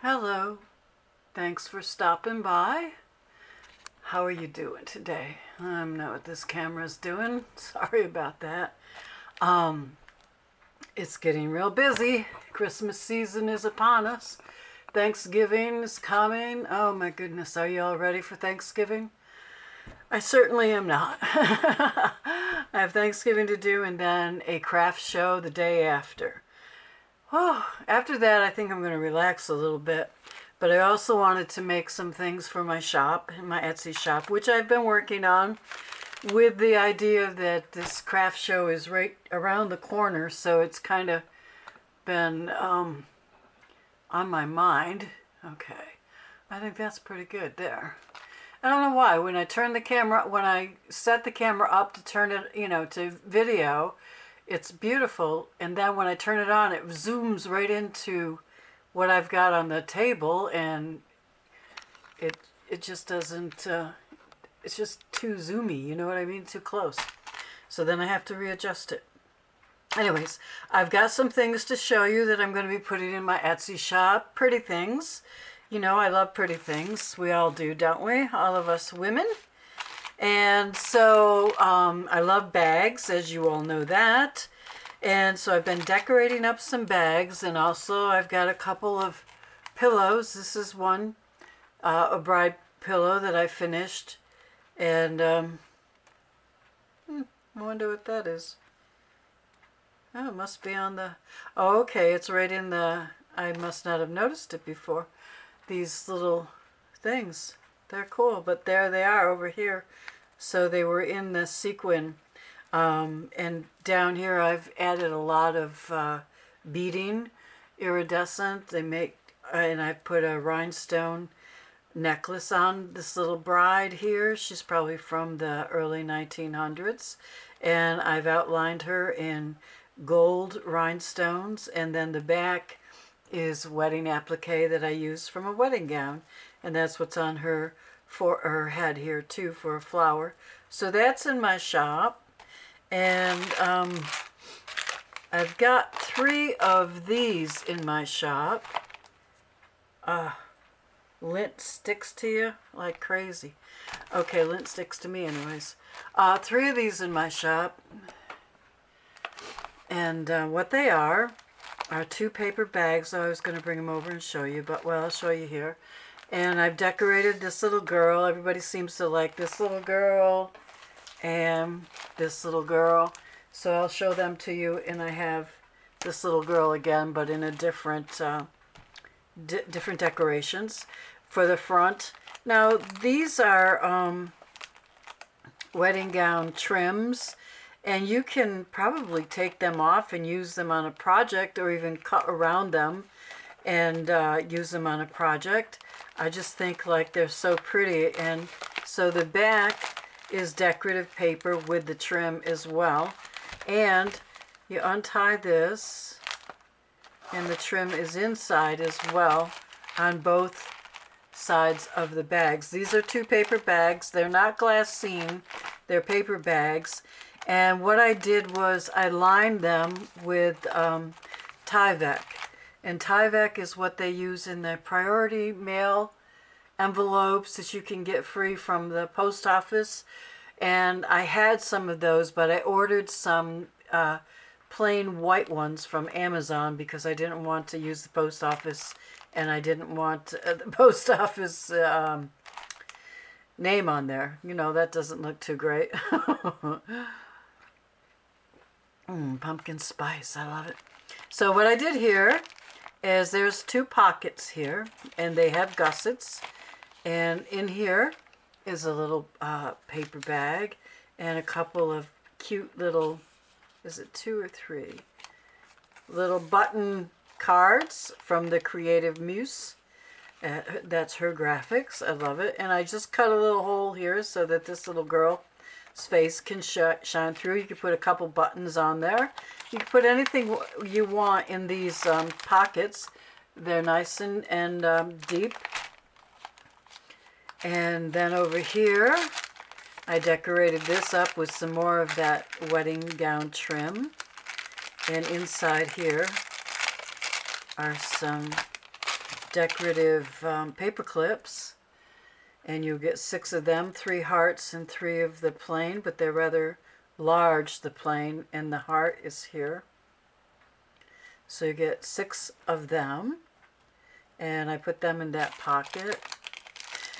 Hello, thanks for stopping by. How are you doing today? I don't know what this camera's doing. Sorry about that. It's getting real busy. Christmas season is upon us. Thanksgiving is coming. Oh my goodness, are you all ready for Thanksgiving? I certainly am not. I have Thanksgiving to do and then a craft show the day after. Oh, after that, I think I'm going to relax a little bit. But I also wanted to make some things for my shop, my Etsy shop, which I've been working on with the idea that this craft show is right around the corner. So it's kind of been on my mind. Okay, I think that's pretty good there. I don't know why. When I set the camera up to turn it, to video, it's beautiful, and then when I turn it on, it zooms right into what I've got on the table, and it just doesn't, it's just too zoomy, you know what I mean, too close. So then I have to readjust it. Anyways, I've got some things to show you that I'm going to be putting in my Etsy shop. Pretty things. You know, I love pretty things. We all do, don't we? All of us women. And so I love bags, as you all know that. And so I've been decorating up some bags, and also I've got a couple of pillows. This is one, a bride pillow that I finished. And I wonder what that is. Oh, it must be on the... Oh, okay, it's right in the... I must not have noticed it before. These little things. They're cool, but there they are over here. So they were in the sequin. And down here I've added a lot of beading, iridescent. And I've put a rhinestone necklace on this little bride here. She's probably from the early 1900s. And I've outlined her in gold rhinestones. And then the back is wedding applique that I used from a wedding gown. And that's what's on her head here too, for a flower. So that's in my shop. And I've got 3 of these in my shop. Lint sticks to you like crazy. Okay, lint sticks to me anyways. 3 of these in my shop. And what they are 2 paper bags. I was going to bring them over and show you, but well, I'll show you here. And I've decorated this little girl. Everybody seems to like this little girl and this little girl. So I'll show them to you. And I have this little girl again, but in a different different decorations for the front. Now these are wedding gown trims. And you can probably take them off and use them on a project, or even cut around them and use them on a project. I just think like they're so pretty. And so the back is decorative paper with the trim as well. And you untie this, and the trim is inside as well on both sides of the bags. These are 2 paper bags. They're not glassine. They're paper bags. And what I did was I lined them with Tyvek. And Tyvek is what they use in the priority mail envelopes that you can get free from the post office. And I had some of those, but I ordered some plain white ones from Amazon because I didn't want to use the post office, and I didn't want the post office name on there. You know, that doesn't look too great. Pumpkin spice, I love it. So what I did here is there's 2 pockets here, and they have gussets. And in here is a little paper bag and a couple of cute little, is it 2 or 3? Little button cards from the Creative Muse. That's her graphics. I love it. And I just cut a little hole here so that this little girl's face can shine through. You can put a couple buttons on there. You can put anything you want in these pockets. They're nice and deep. And then over here, I decorated this up with some more of that wedding gown trim. And inside here are some decorative paper clips, and you get 6 of them, 3 hearts and 3 of the plain, but they're rather large, the plain, and the heart is here. So you get 6 of them, and I put them in that pocket.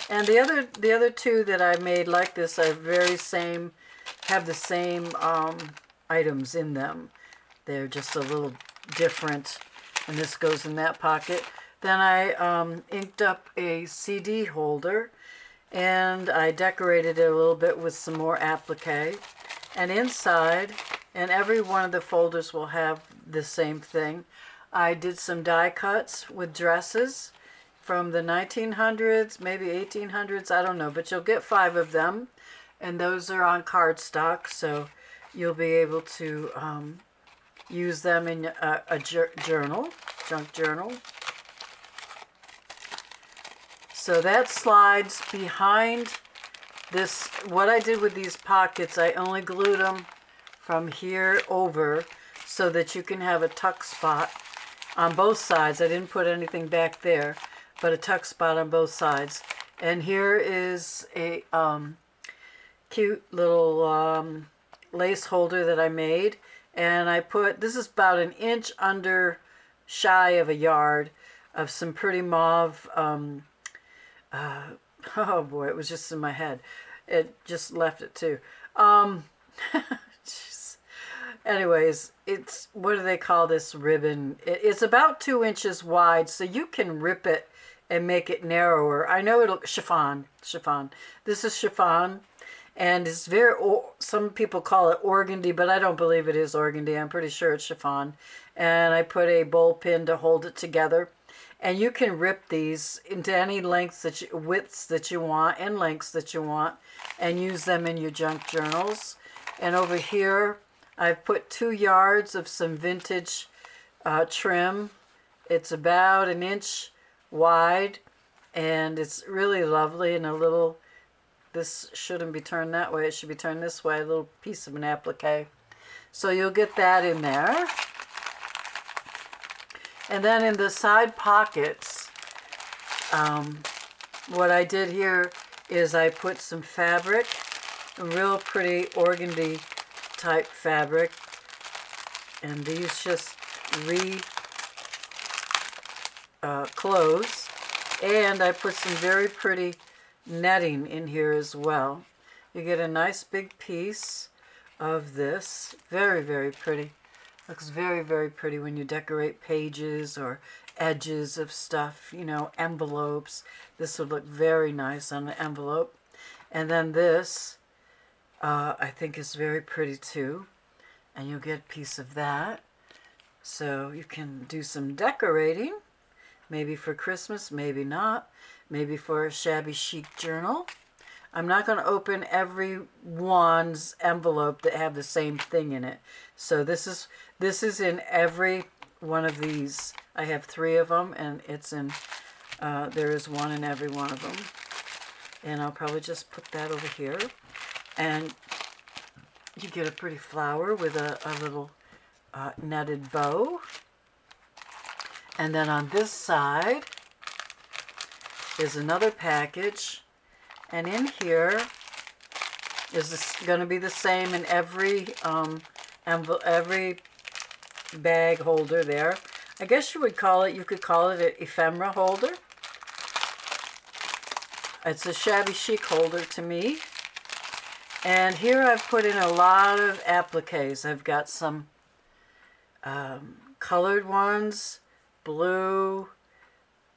And the other 2 that I made like this are have the same items in them. They're just a little different, and this goes in that pocket. Then I inked up a CD holder, and I decorated it a little bit with some more applique. And inside, and every one of the folders will have the same thing, I did some die cuts with dresses from the 1900s, maybe 1800s, I don't know, but you'll get 5 of them, and those are on cardstock, so you'll be able to use them in a journal, junk journal. So that slides behind this. What I did with these pockets, I only glued them from here over so that you can have a tuck spot on both sides. I didn't put anything back there, but a tuck spot on both sides. And here is a cute little lace holder that I made. And I put, this is about an inch under shy of a yard of some pretty mauve, oh boy, it was just in my head. It just left it too. Anyways, it's, what do they call this ribbon? It's about 2 inches wide, so you can rip it and make it narrower. I know it'll, chiffon. This is chiffon, and it's very, some people call it organdy, but I don't believe it is organdy. I'm pretty sure it's chiffon. And I put a bowl pin to hold it together. And you can rip these into any lengths widths that you want and lengths that you want, and use them in your junk journals. And over here, I've put 2 yards of some vintage trim. It's about an inch wide, and it's really lovely, and a little, this shouldn't be turned that way, it should be turned this way, a little piece of an applique. So you'll get that in there. And then in the side pockets, what I did here is I put some fabric, a real pretty organdy type fabric, and these just close. And I put some very pretty netting in here as well. You get a nice big piece of this, very, very pretty. Looks very, very pretty when you decorate pages or edges of stuff, you know, envelopes. This would look very nice on an envelope. And then this, I think is very pretty too. And you'll get a piece of that. So you can do some decorating, maybe for Christmas, maybe not. Maybe for a shabby chic journal. I'm not going to open every one's envelope that have the same thing in it. So this is in every one of these. I have 3 of them, and it's in, there is 1 in every one of them. And I'll probably just put that over here. And you get a pretty flower with a little netted bow. And then on this side is another package. And in here is going to be the same in every every bag holder there. I guess you could call it an ephemera holder. It's a shabby chic holder to me. And here I've put in a lot of appliques. I've got some colored ones, blue,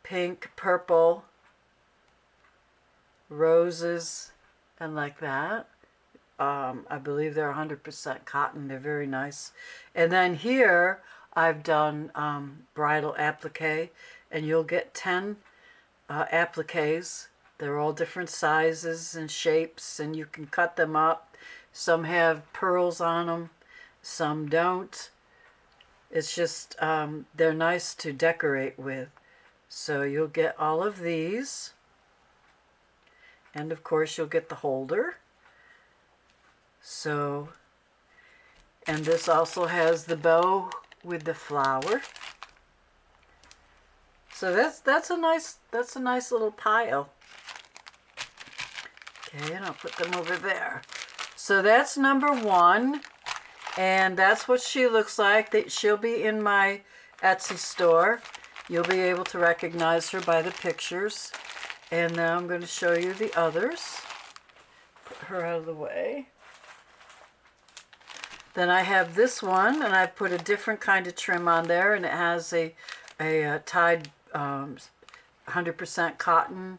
pink, purple, roses, and like that. I believe they're 100% cotton. They're very nice. And then here I've done bridal applique, and you'll get 10 appliques. They're all different sizes and shapes, and you can cut them up. Some have pearls on them, some don't. It's just, they're nice to decorate with. So you'll get all of these. And of course you'll get the holder. So, and this also has the bow with the flower. So that's a nice little pile. Okay, and I'll put them over there. So that's number 1, and that's what she looks like. She'll be in my Etsy store. You'll be able to recognize her by the pictures. And now I'm going to show you the others. Put her out of the way. Then I have this one, and I put a different kind of trim on there, and it has a tied 100% cotton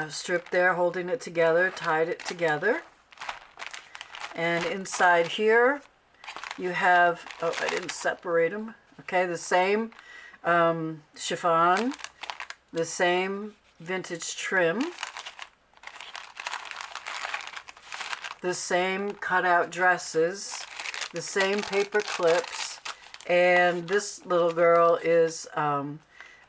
strip there holding it together, tied it together. And inside here you have, oh, I didn't separate them. Okay, the same chiffon, the same vintage trim, the same cutout dresses, the same paper clips, and this little girl is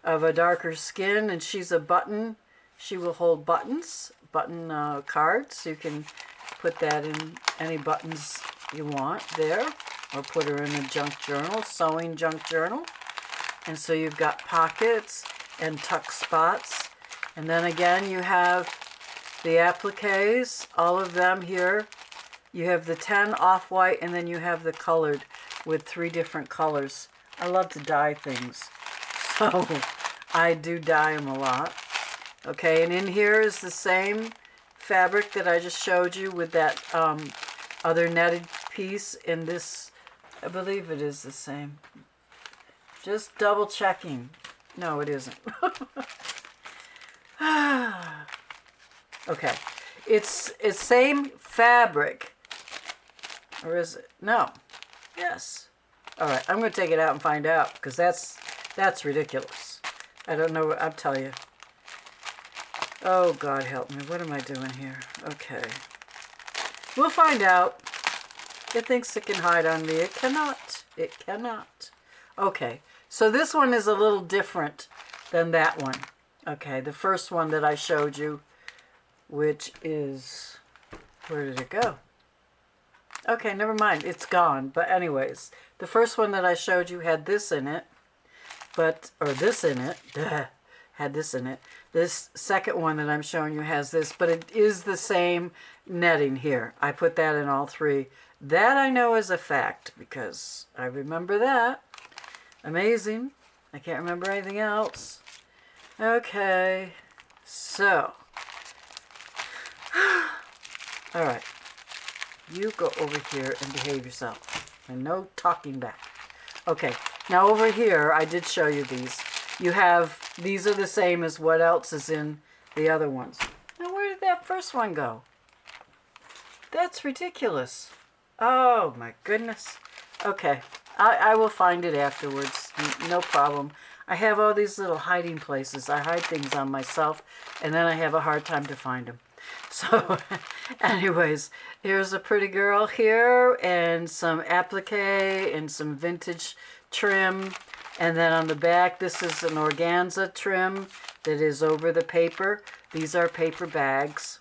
of a darker skin, and she's a button. She will hold buttons, button cards. You can put that in any buttons you want there, or put her in a junk journal, sewing junk journal. And so you've got pockets and tuck spots. And then again, you have the appliques, all of them here. You have the 10 off-white, and then you have the colored with 3 different colors. I love to dye things, so I do dye them a lot. Okay, and in here is the same fabric that I just showed you with that other netted piece in this. I believe it is the same. Just double checking. No, it isn't. Okay, it's same fabric, or is it? No. Yes. All right, I'm going to take it out and find out, because that's ridiculous. I don't know what I'll tell you. Oh, God help me. What am I doing here? Okay. We'll find out. It thinks it can hide on me. It cannot. It cannot. Okay. So this one is a little different than that one. Okay. The first one that I showed you, which is... Where did it go? Okay, never mind. It's gone. But anyways, the first one that I showed you had this in it. Or this in it. Duh. Had this in it. This second one that I'm showing you has this, but it is the same netting here. I put that in all 3. That I know is a fact, because I remember that. Amazing. I can't remember anything else. Okay. So. All right. You go over here and behave yourself. And no talking back. Okay. Now over here, I did show you these. You have, these are the same as what else is in the other ones. Now where did that first one go? That's ridiculous. Oh my goodness. Okay, I will find it afterwards. No problem. I have all these little hiding places. I hide things on myself, and then I have a hard time to find them. So anyways, here's a pretty girl here, and some applique and some vintage trim. And then on the back, this is an organza trim that is over the paper. These are paper bags.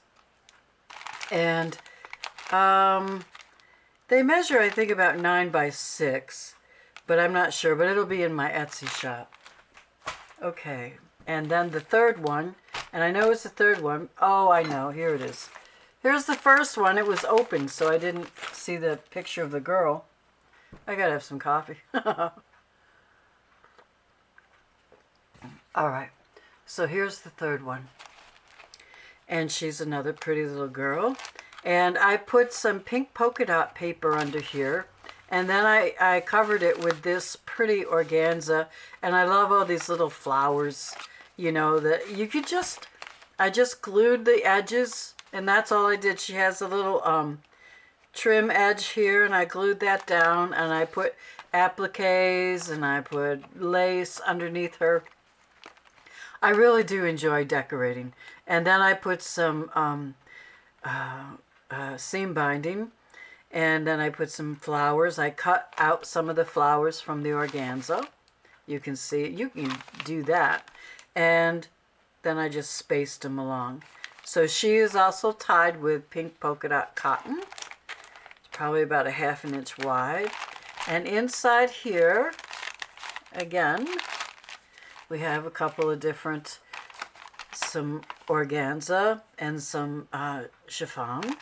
And they measure, I think, about 9 by 6. But I'm not sure. But it'll be in my Etsy shop. Okay. And then the third one. And I know it's the third one. Oh, I know. Here it is. Here's the first one. It was open, so I didn't see the picture of the girl. I gotta have some coffee. All right, so here's the third one. And she's another pretty little girl. And I put some pink polka dot paper under here. And then I covered it with this pretty organza. And I love all these little flowers, you know, that you could just, I just glued the edges. And that's all I did. She has a little trim edge here. And I glued that down. And I put appliques and I put lace underneath her. I really do enjoy decorating. And then I put some seam binding. And then I put some flowers. I cut out some of the flowers from the organza. You can see, you can do that. And then I just spaced them along. So she is also tied with pink polka dot cotton. It's probably about a ½ inch wide. And inside here, again, We have a couple of different, some organza and some chiffon.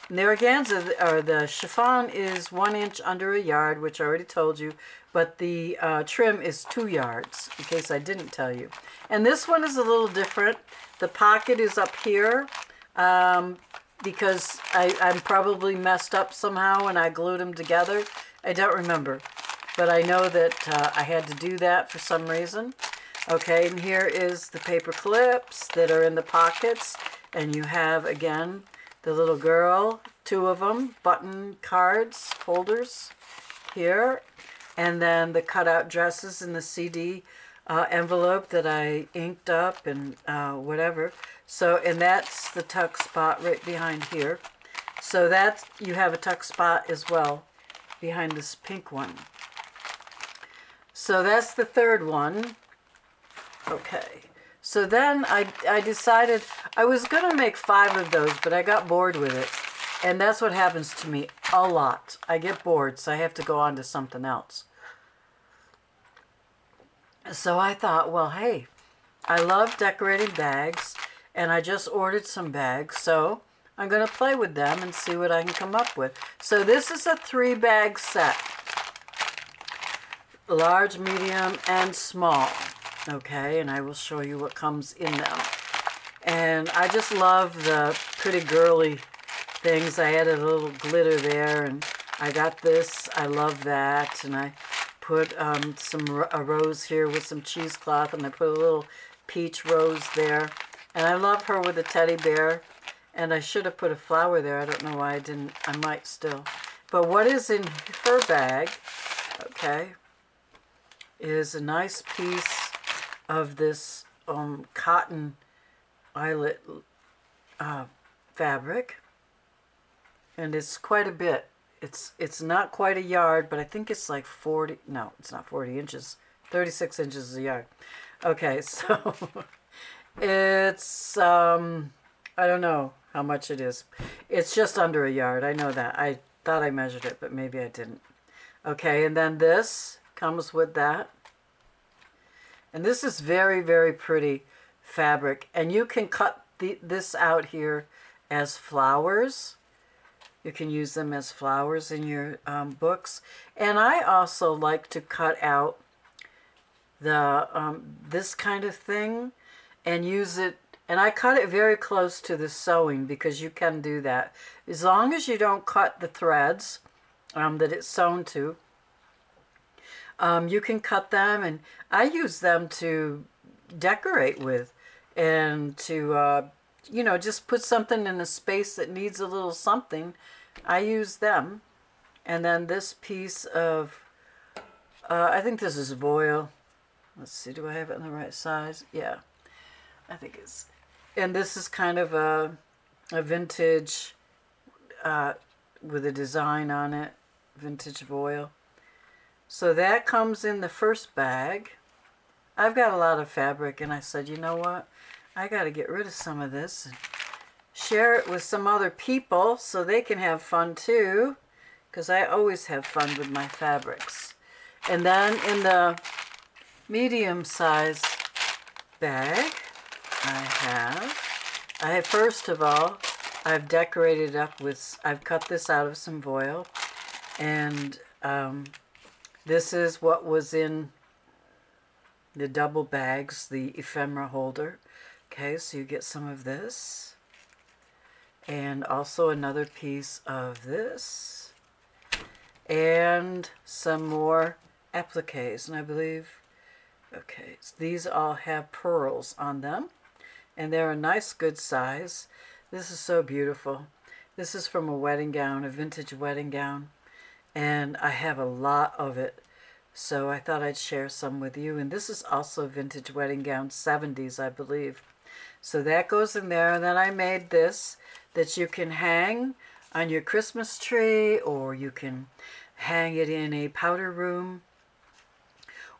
And the organza, or the chiffon, is 1 inch under a yard, which I already told you, but the trim is 2 yards, in case I didn't tell you. And this one is a little different. The pocket is up here, because I'm probably messed up somehow when I glued them together. I don't remember, but I know that I had to do that for some reason. Okay, and here is the paper clips that are in the pockets, and you have, again, the little girl, 2 of them, button cards, holders here, and then the cutout dresses in the CD envelope that I inked up and whatever. So, and that's the tuck spot right behind here. So that's, you have a tuck spot as well behind this pink one. So that's the third one. Okay. So then I decided I was going to make 5 of those, but I got bored with it. And that's what happens to me a lot. I get bored, so I have to go on to something else. So I thought, well, hey, I love decorating bags, and I just ordered some bags, so I'm going to play with them and see what I can come up with. So this is a 3-bag set. Large, medium, and small. Okay, and I will show you what comes in them. And I just love the pretty girly things. I added a little glitter there, and I got this. I love that. And I put a rose here with some cheesecloth, and I put a little peach rose there. And I love her with a teddy bear. And I should have put a flower there. I don't know why I didn't. I might still. But what is in her bag, okay, is a nice piece of this cotton eyelet fabric, and it's quite a bit. It's not quite a yard, but I think it's like 40. No, it's not 40 inches. 36 inches a yard. Okay, so it's I don't know how much it is. It's just under a yard. I know that. I thought I measured it, but maybe I didn't. Okay, and then this comes with that. And this is very, very pretty fabric. And you can cut this out here as flowers. You can use them as flowers in your books. And I also like to cut out the this kind of thing and use it. And I cut it very close to the sewing, because you can do that. As long as you don't cut the threads that it's sewn to. You can cut them, and I use them to decorate with, and to, you know, just put something in a space that needs a little something. I use them. And then this piece of, I think this is voile. Let's see, do I have it in the right size? Yeah, I think it's, and this is kind of a vintage, with a design on it, vintage voile. So that comes in the first bag. I've got a lot of fabric, and I said, you know what? I got to get rid of some of this and share it with some other people so they can have fun too, because I always have fun with my fabrics. And then in the medium size bag, I have first of all, I've decorated up with, I've cut this out of some voile, and this is what was in the double bags, the ephemera holder. Okay, so you get some of this. And also another piece of this. And some more appliques. And I believe, okay, so these all have pearls on them. And they're a nice, good size. This is so beautiful. This is from a wedding gown, a vintage wedding gown. And I have a lot of it, so I thought I'd share some with you. And this is also vintage wedding gown, 70s, I believe. So that goes in there. And then I made this that you can hang on your Christmas tree, or you can hang it in a powder room,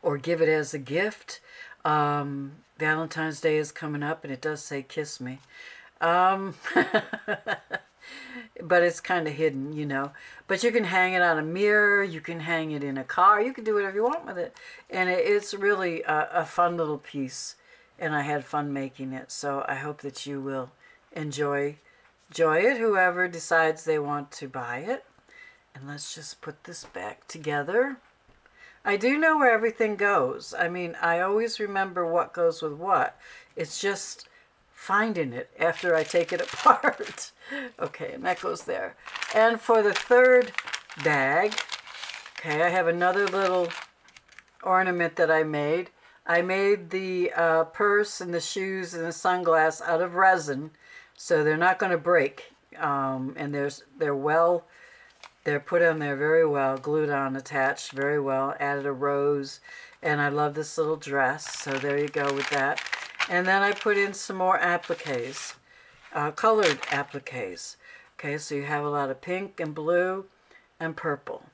or give it as a gift. Valentine's Day is coming up, and it does say kiss me. but it's kind of hidden, you know. But you can hang it on a mirror, you can hang it in a car, you can do whatever you want with it. And it's really a fun little piece, and I had fun making it. So I hope that you will enjoy it, whoever decides they want to buy it. And let's just put this back together. I do know where everything goes. I mean, I always remember what goes with what. It's just finding it after I take it apart. Okay, and that goes there. And for the third bag, okay, I have another little ornament that I made. I made the purse and the shoes and the sunglass out of resin, so they're not going to break. And they're put on there very well, glued on, attached very well, added a rose, and I love this little dress, so there you go with that. And then I put in some more appliques, colored appliques. Okay, so you have a lot of pink and blue and purple.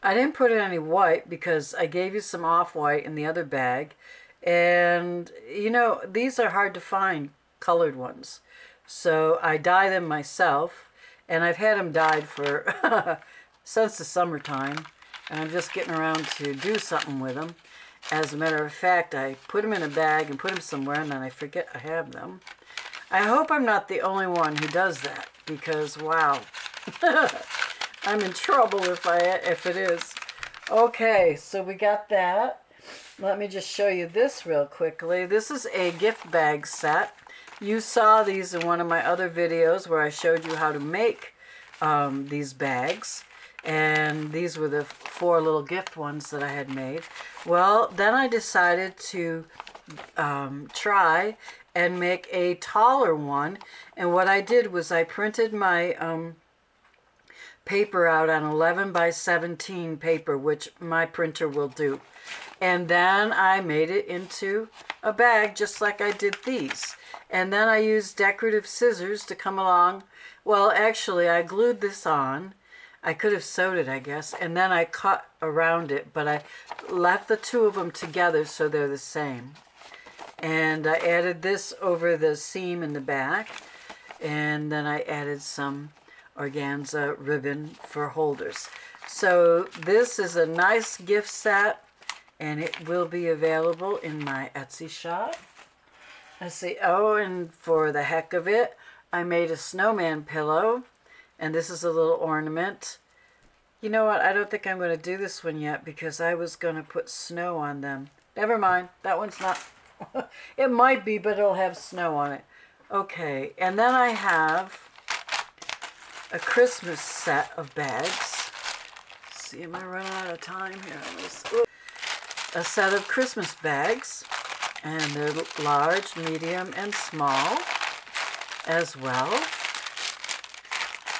I didn't put in any white because I gave you some off-white in the other bag. And, you know, these are hard to find, colored ones. So I dye them myself. And I've had them dyed for since the summertime. And I'm just getting around to do something with them. As a matter of fact, I put them in a bag and put them somewhere, and then I forget I have them. I hope I'm not the only one who does that, because, wow, I'm in trouble if it is. Okay, so we got that. Let me just show you this real quickly. This is a gift bag set. You saw these in one of my other videos where I showed you how to make these bags. And these were the 4 little gift ones that I had made. Well, then I decided to try and make a taller one. And what I did was I printed my paper out on 11 by 17 paper, which my printer will do. And then I made it into a bag just like I did these. And then I used decorative scissors to come along. Well, actually, I glued this on. I could have sewed it, I guess, and then I cut around it, but I left the 2 of them together so they're the same. And I added this over the seam in the back, and then I added some organza ribbon for holders. So this is a nice gift set, and it will be available in my Etsy shop. Let's see, oh, and for the heck of it, I made a snowman pillow. And this is a little ornament. You know what? I don't think I'm going to do this one yet because I was going to put snow on them. Never mind. That one's not. It might be, but it'll have snow on it. Okay. And then I have a Christmas set of bags. Let's see, am I running out of time here? A set of Christmas bags. And they're large, medium, and small as well.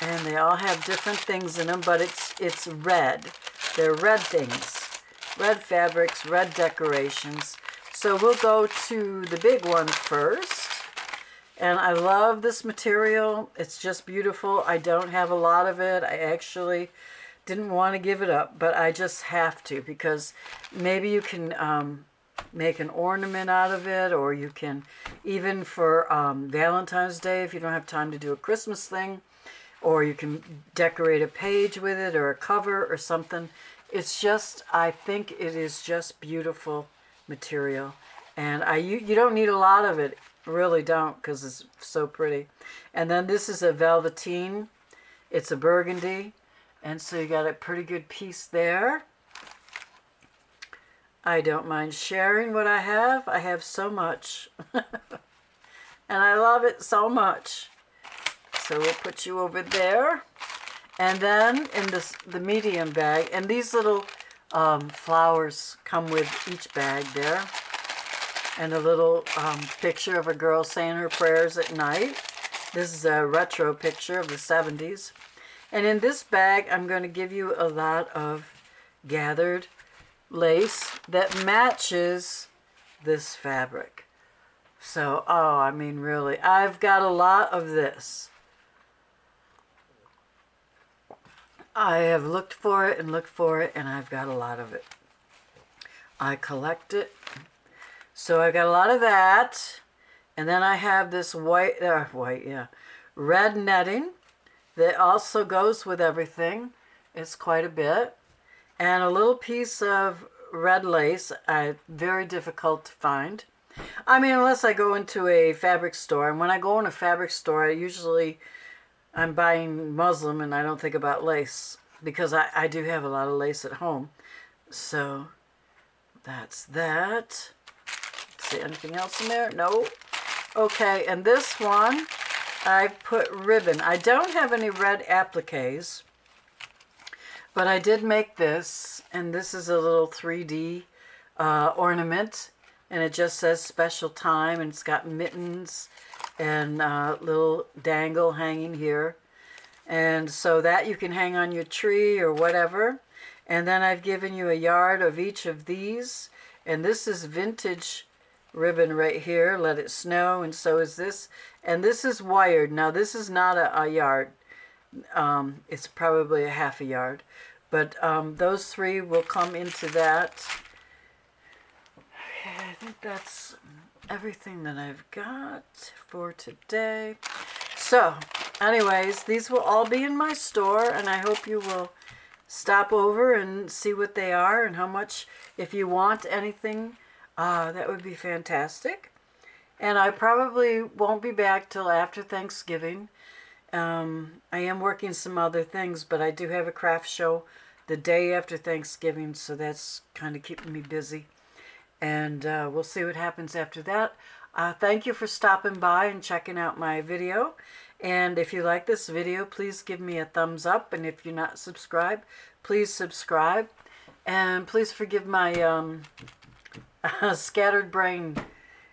And they all have different things in them, but it's red. They're red things. Red fabrics, red decorations. So we'll go to the big one first. And I love this material. It's just beautiful. I don't have a lot of it. I actually didn't want to give it up, but I just have to because maybe you can make an ornament out of it, or you can, even for Valentine's Day, if you don't have time to do a Christmas thing, or you can decorate a page with it or a cover or something. It's just, I think it is just beautiful material. And you don't need a lot of it, really don't, because it's so pretty. And then this is a velveteen. It's a burgundy. And so you got a pretty good piece there. I don't mind sharing what I have. I have so much. And I love it so much. So we'll put you over there. And then in the medium bag, and these little flowers come with each bag there. And a little picture of a girl saying her prayers at night. This is a retro picture of the 70s. And in this bag, I'm going to give you a lot of gathered lace that matches this fabric. So, oh, I mean, really, I've got a lot of this. I have looked for it, and I've got a lot of it. I collect it. So I got a lot of that. And then I have this red netting that also goes with everything. It's quite a bit. And a little piece of red lace, very difficult to find. I mean, unless I go into a fabric store. And when I go in a fabric store, I'm buying muslin and I don't think about lace. Because I do have a lot of lace at home. So, that's that. Let's see, anything else in there? No. Okay, and this one, I put ribbon. I don't have any red appliques. But I did make this, and this is a little 3D ornament, and it just says special time, and it's got mittens and little dangle hanging here. And so that you can hang on your tree or whatever. And then I've given you a yard of each of these, and this is vintage ribbon right here, Let It Snow, and so is this. And this is wired. Now this is not a yard. It's probably a half a yard, but those three will come into that. Okay, I think that's everything that I've got for today. So anyways, these will all be in my store, and I hope you will stop over and see what they are and how much. If you want anything, that would be fantastic. And I probably won't be back till after Thanksgiving. I am working some other things, but I do have a craft show the day after Thanksgiving, so that's kind of keeping me busy. And we'll see what happens after that. Thank you for stopping by and checking out my video. And if you like this video, please give me a thumbs up. And if you're not subscribed, please subscribe. And please forgive my scattered brain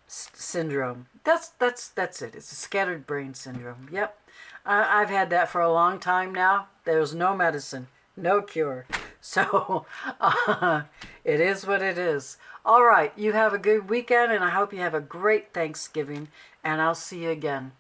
syndrome. That's it. It's a scattered brain syndrome. Yep. I've had that for a long time now. There's no medicine, no cure. So it is what it is. All right. You have a good weekend, and I hope you have a great Thanksgiving, and I'll see you again.